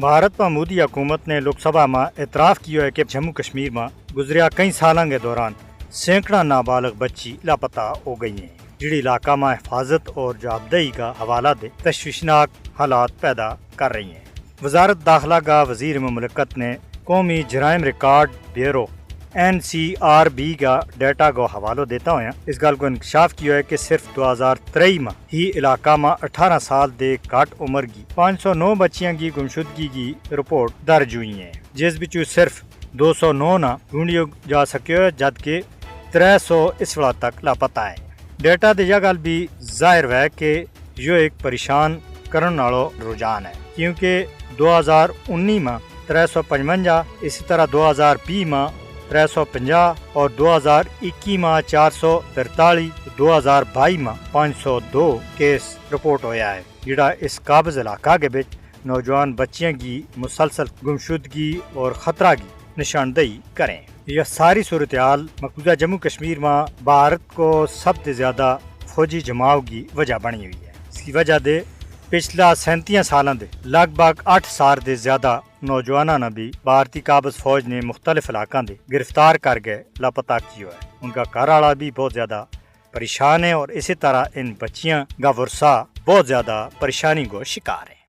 بھارت میں مودی حکومت نے لوک سبھا میں اعتراف کیا ہے کہ جموں کشمیر میں گزریا کئی سالوں کے دوران سینکڑا نابالغ بچی لاپتہ ہو گئی ہیں، جڑی علاقہ میں حفاظت اور جوابدہی کا حوالہ دے تشویشناک حالات پیدا کر رہی ہیں۔ وزارت داخلہ کا وزیر مملکت نے قومی جرائم ریکارڈ بیورو NCRB کا ڈیٹا کو حوالہ دیتا ہوا اس گل کو انکشاف کیا ہے کہ صرف 2023 میں ہی علاقہ میں 18 سال دے کٹ عمر کی 509 بچیاں کی گمشدگی کی رپورٹ درج ہوئی ہیں، جس بچوں صرف 209 نہ ڈھونڈیا جا سکے جبکہ 300 اس وقت تک لاپتہ ہیں۔ ڈیٹا دے گل بھی ظاہر ہے کہ یہ ایک پریشان کرنے والا رجحان ہے، کیونکہ 2019 میں 355، اسی طرح 2020 میں 350 اور 2021 میں 443، 2022 میں 502 کیس رپورٹ ہویا ہے، جڑا اس قابض علاقہ کے بچ نوجوان بچیاں کی مسلسل گمشدگی اور خطرہ کی نشاندہی کریں۔ یہ ساری صورتحال مقبوضہ جموں کشمیر میں بھارت کو سب سے زیادہ فوجی جماؤ کی وجہ بنی ہوئی ہے۔ اس کی وجہ دے پچھلا 37 سالوں دے لگ بھگ 8 سال دے زیادہ نوجوانوں نے بھی بھارتی قابض فوج نے مختلف علاقوں دے گرفتار کر کے لاپتہ کیا ہے۔ ان کا گھر والا بھی بہت زیادہ پریشان ہے اور اسی طرح ان بچیاں کا ورثہ بہت زیادہ پریشانی کو شکار ہے۔